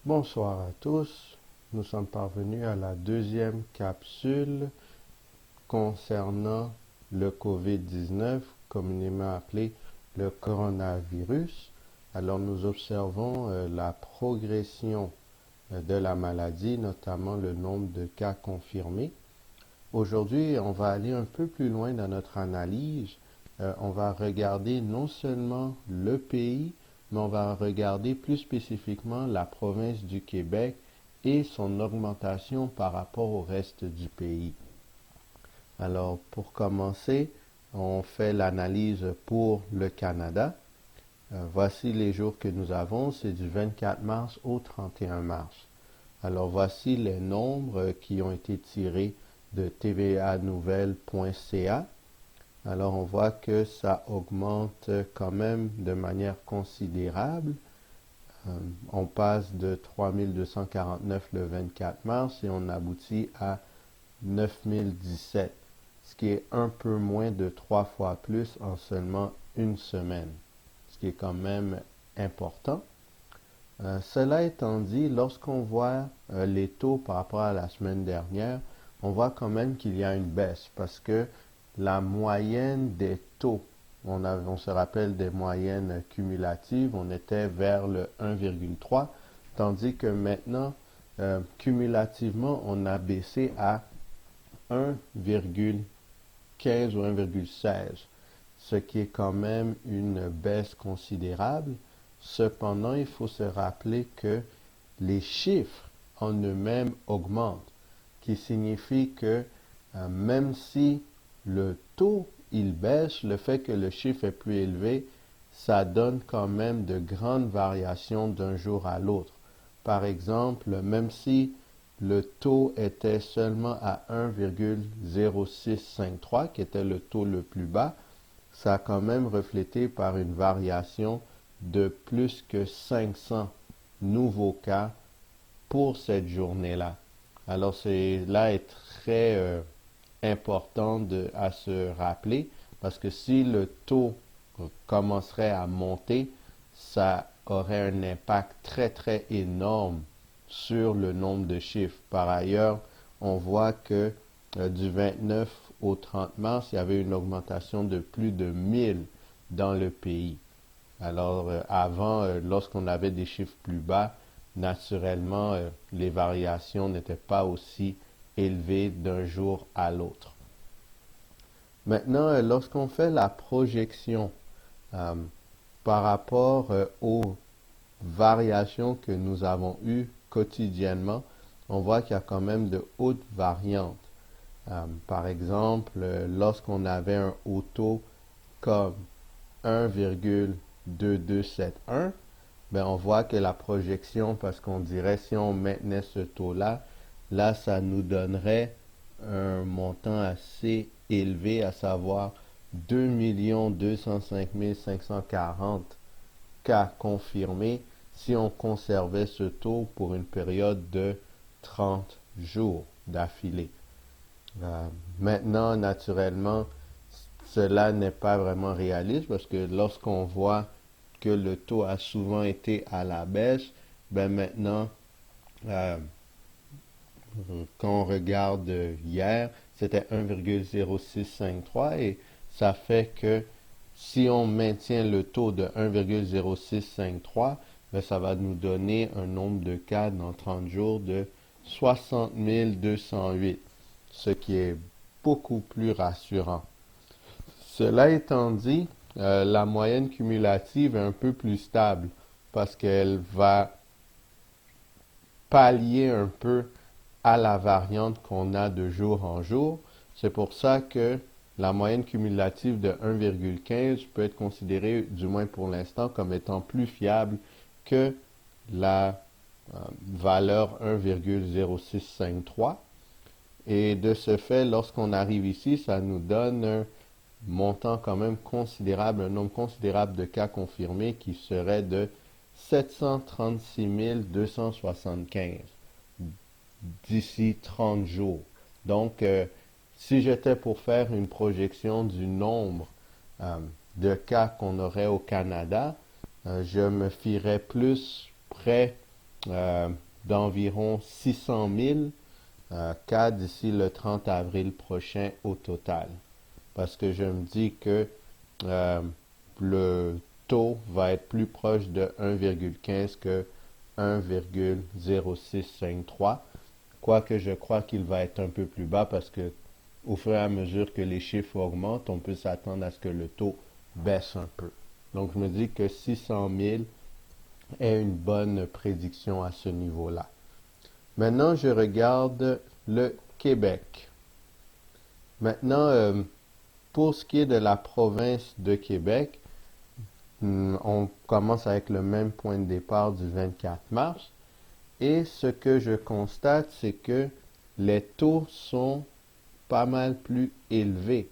Bonsoir à tous. Nous sommes parvenus à la deuxième capsule concernant le COVID-19, communément appelé le coronavirus. Alors nous observons la progression de la maladie, notamment le nombre de cas confirmés. Aujourd'hui, on va aller un peu plus loin dans notre analyse. On va regarder non seulement le pays, mais on va regarder plus spécifiquement la province du Québec et son augmentation par rapport au reste du pays. Alors, pour commencer, on fait l'analyse pour le Canada. Voici les jours que nous avons, c'est du 24 mars au 31 mars. Alors, voici les nombres qui ont été tirés de tvanouvelle.ca. Alors, on voit que ça augmente quand même de manière considérable. On passe de 3249 le 24 mars et on aboutit à 9017, ce qui est un peu moins de 3 fois plus en seulement une semaine, ce qui est quand même important. Cela étant dit, lorsqu'on voit les taux par rapport à la semaine dernière, on voit quand même qu'il y a une baisse parce que la moyenne des taux, on se rappelle des moyennes cumulatives, on était vers le 1,3, tandis que maintenant, cumulativement, on a baissé à 1,15 ou 1,16, ce qui est quand même une baisse considérable. Cependant, il faut se rappeler que les chiffres en eux-mêmes augmentent, qui signifie que même si le taux il baisse, le fait que le chiffre est plus élevé, ça donne quand même de grandes variations d'un jour à l'autre. Par exemple, même si le taux était seulement à 1,0653, qui était le taux le plus bas, ça a quand même reflété par une variation de plus que 500 nouveaux cas pour cette journée-là. Alors, cela est très important à se rappeler parce que si le taux commencerait à monter, ça aurait un impact très, très énorme sur le nombre de chiffres. Par ailleurs, on voit que du 29 au 30 mars, il y avait une augmentation de plus de 1000 dans le pays. Alors, avant, lorsqu'on avait des chiffres plus bas, naturellement, les variations n'étaient pas aussi élevées d'un jour à l'autre. Maintenant, lorsqu'on fait la projection euh, par rapport aux variations que nous avons eues quotidiennement, on voit qu'il y a quand même de hautes variantes. Par exemple, lorsqu'on avait un haut taux comme 1,2271, ben on voit que la projection, parce qu'on dirait si on maintenait ce taux-là, là, ça nous donnerait un montant assez élevé, à savoir 2 205 540 cas confirmés si on conservait ce taux pour une période de 30 jours d'affilée. Maintenant, naturellement, cela n'est pas vraiment réaliste parce que lorsqu'on voit que le taux a souvent été à la baisse, ben maintenant, euh, quand on regarde hier, c'était 1,0653 et ça fait que si on maintient le taux de 1,0653, ben ça va nous donner un nombre de cas dans 30 jours de 60 208, ce qui est beaucoup plus rassurant. Cela étant dit, la moyenne cumulative est un peu plus stable parce qu'elle va pallier un peu à la variante qu'on a de jour en jour. C'est pour ça que la moyenne cumulative de 1,15 peut être considérée, du moins pour l'instant, comme étant plus fiable que la valeur 1,0653. Et de ce fait, lorsqu'on arrive ici, ça nous donne un montant quand même considérable, un nombre considérable de cas confirmés qui serait de 736 275 d'ici 30 jours. Donc, si j'étais pour faire une projection du nombre de cas qu'on aurait au Canada, je me fierais plus près euh, d'environ 600 000 cas d'ici le 30 avril prochain au total. Parce que je me dis que euh, le taux va être plus proche de 1,15 que 1,0653. Quoique je crois qu'il va être un peu plus bas parce que au fur et à mesure que les chiffres augmentent, on peut s'attendre à ce que le taux baisse un peu. Donc je me dis que 600 000 est une bonne prédiction à ce niveau-là. Maintenant, je regarde le Québec. Maintenant, pour ce qui est de la province de Québec, on commence avec le même point de départ du 24 mars. Et ce que je constate, c'est que les taux sont pas mal plus élevés,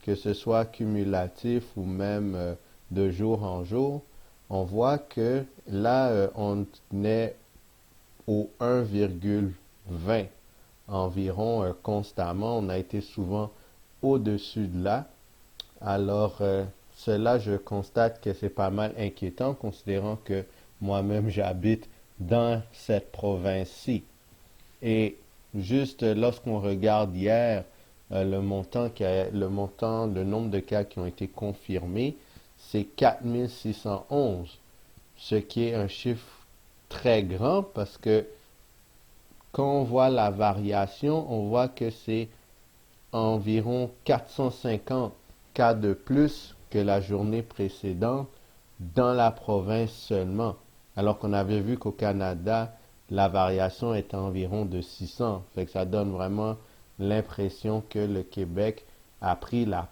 que ce soit cumulatif ou même de jour en jour. On voit que là, on est au 1,20 environ constamment. On a été souvent au-dessus de là. Alors, cela, je constate que c'est pas mal inquiétant, considérant que moi-même, j'habite dans cette province-ci. Et juste lorsqu'on regarde hier le nombre de cas qui ont été confirmés, c'est 4611, ce qui est un chiffre très grand parce que quand on voit la variation, on voit que c'est environ 450 cas de plus que la journée précédente dans la province seulement, alors qu'on avait vu qu'au Canada, la variation est environ de 600. Fait que ça donne vraiment l'impression que le Québec a pris la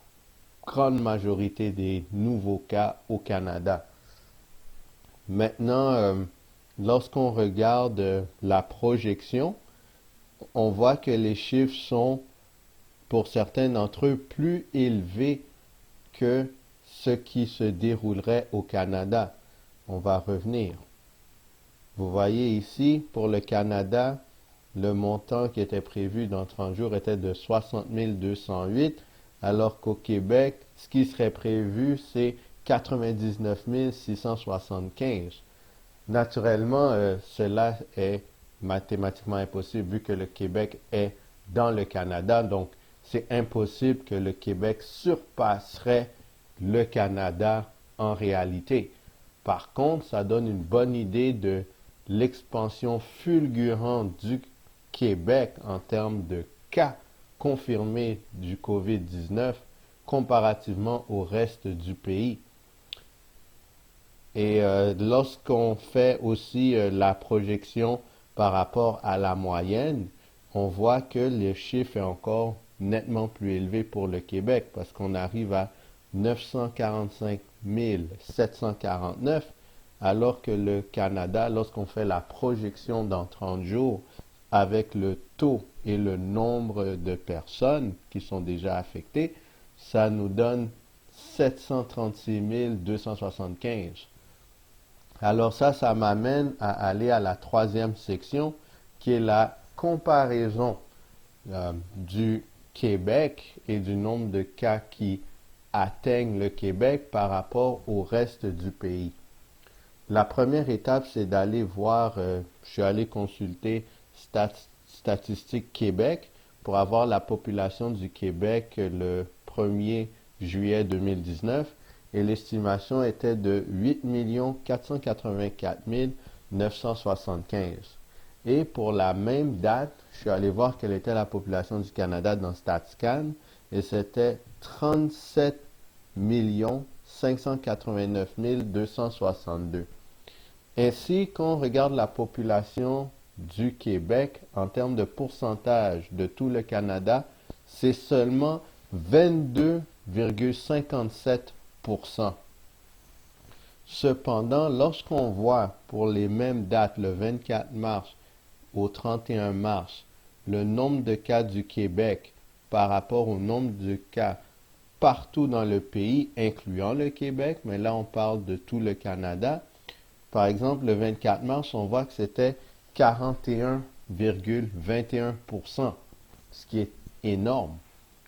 grande majorité des nouveaux cas au Canada. Maintenant, lorsqu'on regarde la projection, on voit que les chiffres sont, pour certains d'entre eux, plus élevés que ce qui se déroulerait au Canada. On va revenir. Vous voyez ici, pour le Canada, le montant qui était prévu dans 30 jours était de 60 208, alors qu'au Québec, ce qui serait prévu, c'est 99 675. Naturellement, cela est mathématiquement impossible vu que le Québec est dans le Canada, donc c'est impossible que le Québec surpasserait le Canada en réalité. Par contre, ça donne une bonne idée de l'expansion fulgurante du Québec en termes de cas confirmés du COVID-19 comparativement au reste du pays. Et lorsqu'on fait aussi la projection par rapport à la moyenne, on voit que le chiffre est encore nettement plus élevé pour le Québec parce qu'on arrive à 945 749, alors que le Canada, lorsqu'on fait la projection dans 30 jours, avec le taux et le nombre de personnes qui sont déjà affectées, ça nous donne 736 275. Alors ça m'amène à aller à la troisième section, qui est la comparaison du Québec et du nombre de cas qui atteignent le Québec par rapport au reste du pays. La première étape, c'est d'aller voir, je suis allé consulter Statistique Québec pour avoir la population du Québec le 1er juillet 2019 et l'estimation était de 8 484 975. Et pour la même date, je suis allé voir quelle était la population du Canada dans StatScan et c'était 37 589 262. Ainsi, quand on regarde la population du Québec en termes de pourcentage de tout le Canada, c'est seulement 22,57%. Cependant, lorsqu'on voit pour les mêmes dates, le 24 mars au 31 mars, le nombre de cas du Québec par rapport au nombre de cas partout dans le pays, incluant le Québec, mais là on parle de tout le Canada. Par exemple, le 24 mars, on voit que c'était 41,21%, ce qui est énorme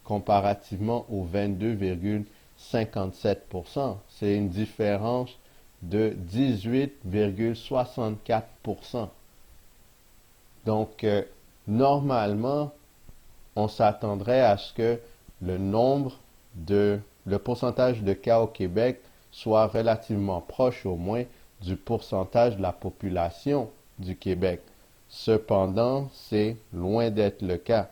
comparativement au 22,57%. C'est une différence de 18,64%. Donc, normalement, on s'attendrait à ce que le pourcentage de cas au Québec soit relativement proche au moins du pourcentage de la population du Québec. Cependant, c'est loin d'être le cas.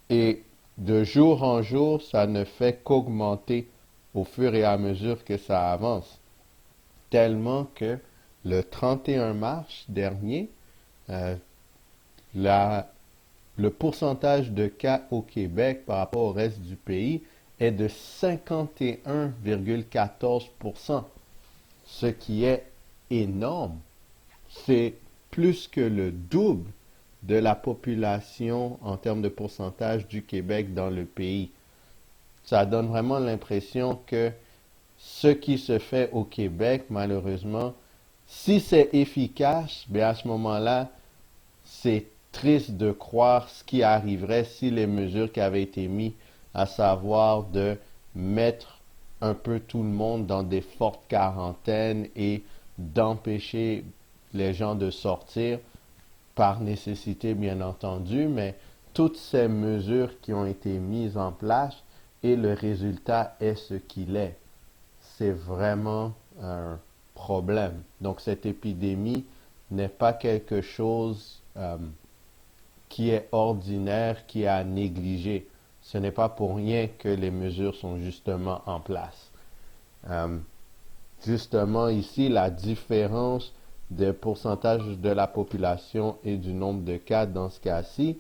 Et de jour en jour, ça ne fait qu'augmenter au fur et à mesure que ça avance. Tellement que le 31 mars dernier, euh, le pourcentage de cas au Québec par rapport au reste du pays est de 51,14%, ce qui est énorme. C'est plus que le double de la population en termes de pourcentage du Québec dans le pays. Ça donne vraiment l'impression que ce qui se fait au Québec, malheureusement, si c'est efficace, bien à ce moment-là, c'est triste de croire ce qui arriverait si les mesures qui avaient été mises, à savoir de mettre un peu tout le monde dans des fortes quarantaines et d'empêcher les gens de sortir, par nécessité bien entendu, mais toutes ces mesures qui ont été mises en place et le résultat est ce qu'il est. C'est vraiment un problème. Donc cette épidémie n'est pas quelque chose qui est ordinaire, qui est à négliger. Ce n'est pas pour rien que les mesures sont justement en place. Euh, Justement ici, la différence des pourcentages de la population et du nombre de cas dans ce cas-ci,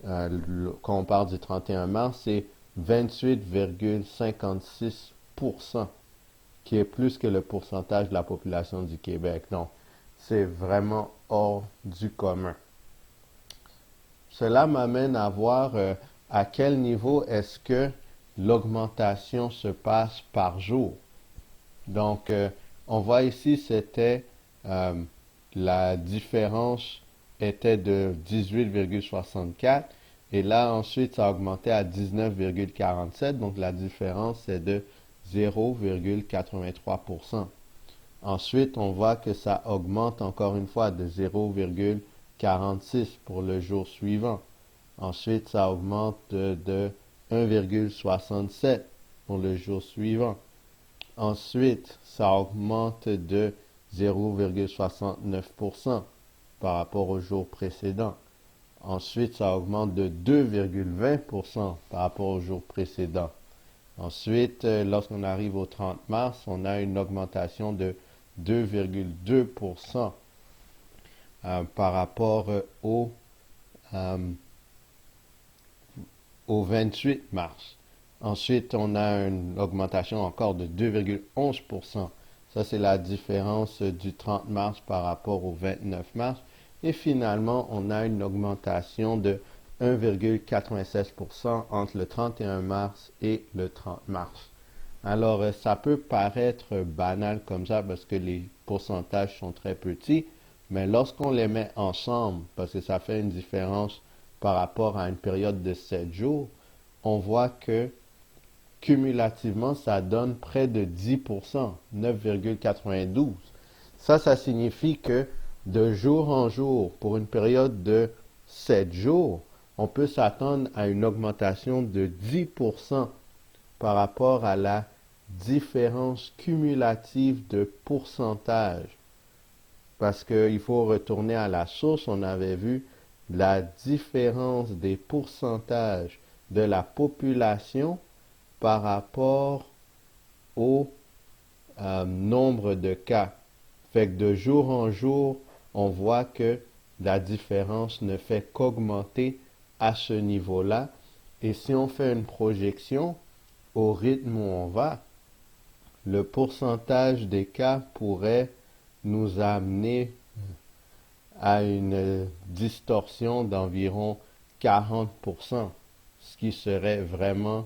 quand on parle du 31 mars, c'est 28,56%, qui est plus que le pourcentage de la population du Québec. Donc, c'est vraiment hors du commun. Cela m'amène à voir à quel niveau est-ce que l'augmentation se passe par jour. Donc, on voit ici, euh, la différence était de 18,64 et là, ensuite, ça a augmenté à 19,47. Donc, la différence est de 0,83%. Ensuite, on voit que ça augmente encore une fois de 0,46 pour le jour suivant. Ensuite, ça augmente de 1,67 pour le jour suivant. Ensuite, ça augmente de 0,69% par rapport au jour précédent. Ensuite, ça augmente de 2,20% par rapport au jour précédent. Ensuite, lorsqu'on arrive au 30 mars, on a une augmentation de 2,2% par rapport euh, au 28 mars. Ensuite, on a une augmentation encore de 2,11%. Ça, c'est la différence du 30 mars par rapport au 29 mars. Et finalement, on a une augmentation de 1,96% entre le 31 mars et le 30 mars. Alors, ça peut paraître banal comme ça parce que les pourcentages sont très petits, mais lorsqu'on les met ensemble, parce que ça fait une différence par rapport à une période de 7 jours, on voit que cumulativement, ça donne près de 10%, 9,92. Ça signifie que de jour en jour, pour une période de 7 jours, on peut s'attendre à une augmentation de 10% par rapport à la différence cumulative de pourcentage. Parce qu'il faut retourner à la source, on avait vu la différence des pourcentages de la population par rapport au nombre de cas. Fait que de jour en jour, on voit que la différence ne fait qu'augmenter à ce niveau-là. Et si on fait une projection au rythme où on va, le pourcentage des cas pourrait nous amener à une distorsion d'environ 40%, ce qui serait vraiment,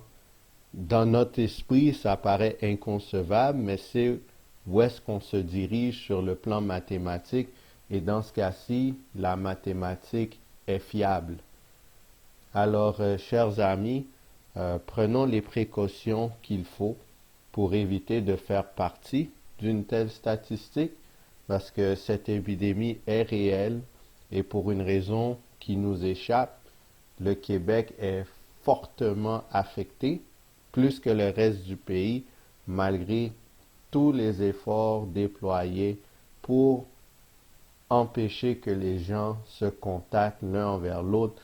dans notre esprit, ça paraît inconcevable, mais c'est où est-ce qu'on se dirige sur le plan mathématique, et dans ce cas-ci, la mathématique est fiable. Alors, chers amis, prenons les précautions qu'il faut pour éviter de faire partie d'une telle statistique, parce que cette épidémie est réelle Et pour une raison qui nous échappe, le Québec est fortement affecté, plus que le reste du pays, malgré tous les efforts déployés pour empêcher que les gens se contactent l'un envers l'autre.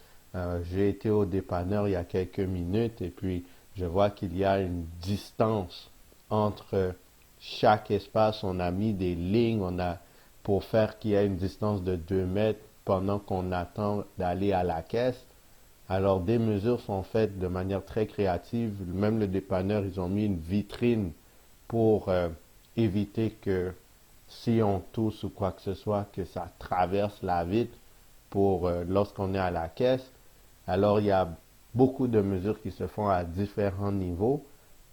J'ai été au dépanneur il y a quelques minutes et puis je vois qu'il y a une distance entre chaque espace. On a mis des lignes, pour faire qu'il y ait une distance de 2 mètres pendant qu'on attend d'aller à la caisse. Alors des mesures sont faites de manière très créative. Même le dépanneur, ils ont mis une vitrine pour éviter que si on tousse ou quoi que ce soit, que ça traverse la vitre pour lorsqu'on est à la caisse. Alors il y a beaucoup de mesures qui se font à différents niveaux,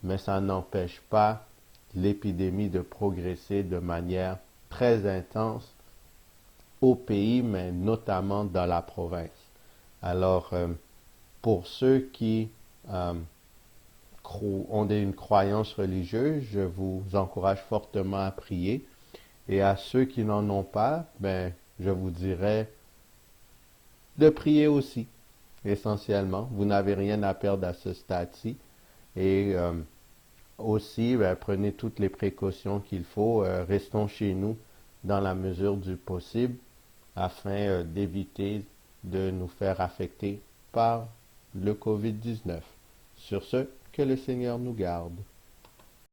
mais ça n'empêche pas l'épidémie de progresser de manière très intense au pays, mais notamment dans la province. Alors, pour ceux qui euh, ont une croyance religieuse, je vous encourage fortement à prier. Et à ceux qui n'en ont pas, ben, je vous dirais de prier aussi, essentiellement. Vous n'avez rien à perdre à ce stade-ci. Et aussi, ben, prenez toutes les précautions qu'il faut. Restons chez nous dans la mesure du possible afin d'éviter de nous faire affecter par le COVID-19. Sur ce, que le Seigneur nous garde.